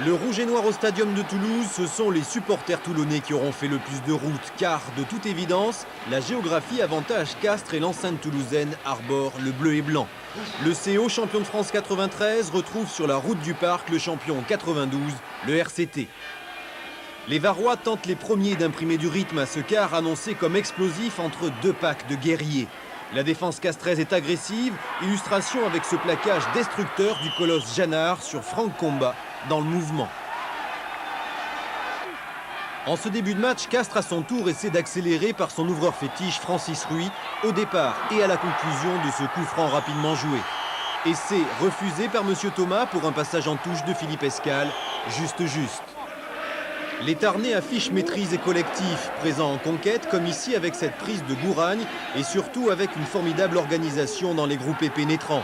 Le rouge et noir au stadium de Toulouse, ce sont les supporters toulonnais qui auront fait le plus de route, car de toute évidence, la géographie avantage Castres et l'enceinte toulousaine arbore le bleu et blanc. Le CO, champion de France 93, retrouve sur la route du parc le champion 92, le RCT. Les Varois tentent les premiers d'imprimer du rythme à ce quart annoncé comme explosif entre deux packs de guerriers. La défense castraise est agressive, illustration avec ce plaquage destructeur du colosse Jeannard sur Franck Combat dans le mouvement. En ce début de match, Castres à son tour essaie d'accélérer par son ouvreur fétiche Francis Ruy au départ et à la conclusion de ce coup franc rapidement joué. Essai refusé par M. Thomas pour un passage en touche de Philippe Escale, juste. Les Tarnais affichent maîtrise et collectif, présents en conquête comme ici avec cette prise de Gouragne et surtout avec une formidable organisation dans les groupés pénétrants.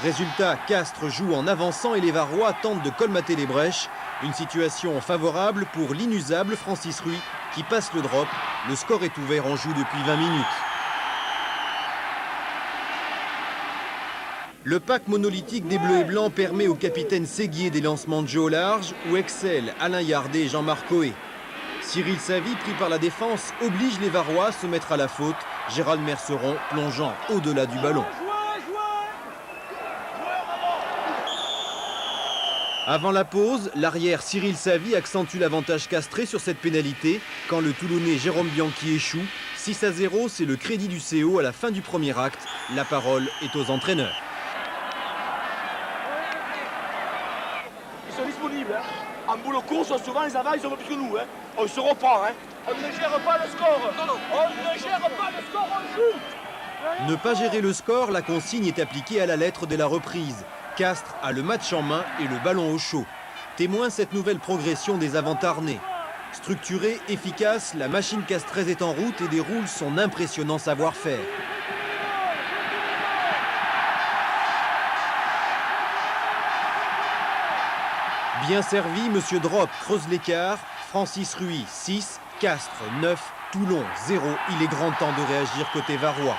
Résultat, Castres joue en avançant et les Varois tentent de colmater les brèches. Une situation favorable pour l'inusable Francis Ruy qui passe le drop. Le score est ouvert en joue depuis 20 minutes. Le pack monolithique des Bleus et Blancs permet au capitaine Séguier des lancements de jeu au large où excellent Alain Yardet et Jean-Marc Coé. Cyril Savy, pris par la défense, oblige les Varois à se mettre à la faute. Gérald Merceron plongeant au-delà du ballon. Avant la pause, l'arrière Cyril Savy accentue l'avantage castré sur cette pénalité quand le Toulonnais Jérôme Bianchi échoue. 6-0, c'est le crédit du CO à la fin du premier acte. La parole est aux entraîneurs. Ils sont disponibles. En boule course, souvent les avants, ils sont plus que nous. On se reprend. On ne gère pas le score. On ne gère pas le score, on joue. Ne pas gérer le score, la consigne est appliquée à la lettre dès la reprise. Castres a le match en main et le ballon au chaud. Témoin cette nouvelle progression des avants tarnais. Structurée, efficace, la machine castraise est en route et déroule son impressionnant savoir-faire. Bien servi, Monsieur Drop creuse l'écart. Francis Ruy, 6, Castres, 9, Toulon, 0. Il est grand temps de réagir côté varois.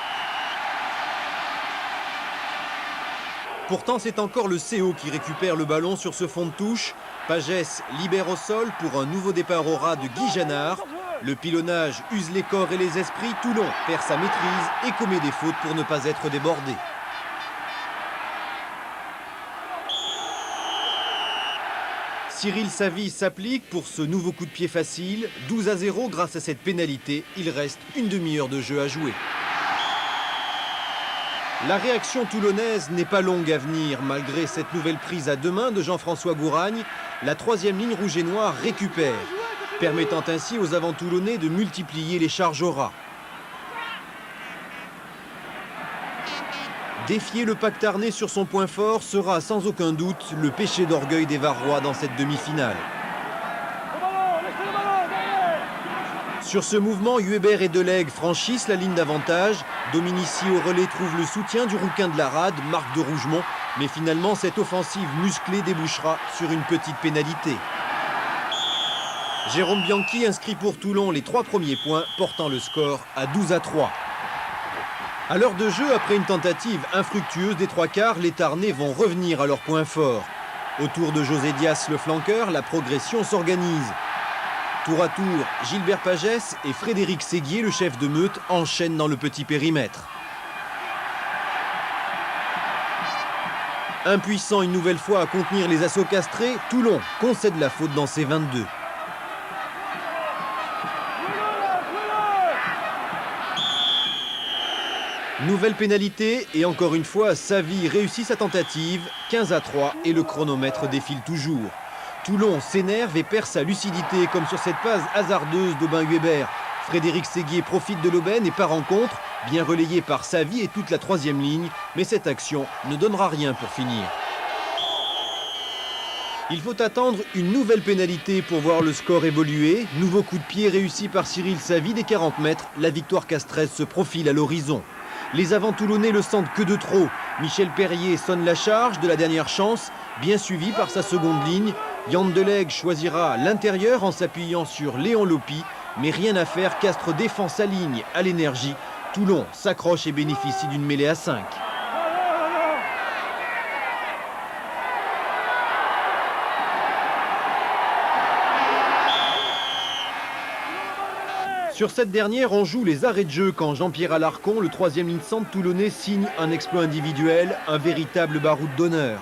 Pourtant, c'est encore le CO qui récupère le ballon sur ce fond de touche. Pagès libère au sol pour un nouveau départ au ras de Guy Jeannard. Le pilonnage use les corps et les esprits. Toulon perd sa maîtrise et commet des fautes pour ne pas être débordé. Cyril Savy s'applique pour ce nouveau coup de pied facile. 12-0 grâce à cette pénalité. Il reste une demi-heure de jeu à jouer. La réaction toulonnaise n'est pas longue à venir. Malgré cette nouvelle prise à deux mains de Jean-François Gouragne, la troisième ligne rouge et noire récupère, permettant ainsi aux avants toulonnais de multiplier les charges au ras. Défier le pack tarnais sur son point fort sera sans aucun doute le péché d'orgueil des Varois dans cette demi-finale. Sur ce mouvement, Huébert et Delegue franchissent la ligne d'avantage. Dominici au relais trouve le soutien du rouquin de la rade, Marc de Rougemont. Mais finalement, cette offensive musclée débouchera sur une petite pénalité. Jérôme Bianchi inscrit pour Toulon les 3 premiers points, portant le score à 12-3. À l'heure de jeu, après une tentative infructueuse des 3 quarts, les Tarnais vont revenir à leur point fort. Autour de José Dias, le flanqueur, la progression s'organise. Tour à tour, Gilbert Pagès et Frédéric Séguier, le chef de meute, enchaînent dans le petit périmètre. Impuissant une nouvelle fois à contenir les assauts castrés, Toulon concède la faute dans ses 22. Nouvelle pénalité et encore une fois, Savy réussit sa tentative. 15-3 et le chronomètre défile toujours. Toulon s'énerve et perd sa lucidité comme sur cette passe hasardeuse d'Aubin Huébert. Frédéric Séguier profite de l'aubaine et part en contre, bien relayé par Savy et toute la troisième ligne. Mais cette action ne donnera rien pour finir. Il faut attendre une nouvelle pénalité pour voir le score évoluer. Nouveau coup de pied réussi par Cyril Savy des 40 mètres. La victoire castraise se profile à l'horizon. Les avants toulonnais le sentent que de trop. Michel Perrier sonne la charge de la dernière chance, bien suivi par sa seconde ligne. Yann Delegue choisira l'intérieur en s'appuyant sur Léon Lopi. Mais rien à faire, Castres défend sa ligne à l'énergie. Toulon s'accroche et bénéficie d'une mêlée à 5. Sur cette dernière, on joue les arrêts de jeu quand Jean-Pierre Alarcon, le 3e ligne centre toulonnais, signe un exploit individuel, un véritable baroud d'honneur.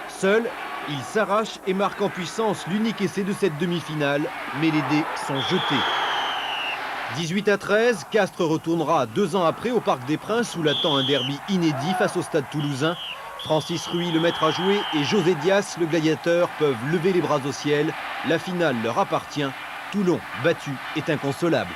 Seul, il s'arrache et marque en puissance l'unique essai de cette demi-finale, mais les dés sont jetés. 18-13, Castres retournera 2 ans après au Parc des Princes où l'attend un derby inédit face au Stade Toulousain. Francis Ruy, le maître à jouer, et José Dias, le gladiateur, peuvent lever les bras au ciel. La finale leur appartient. Toulon, battu, est inconsolable.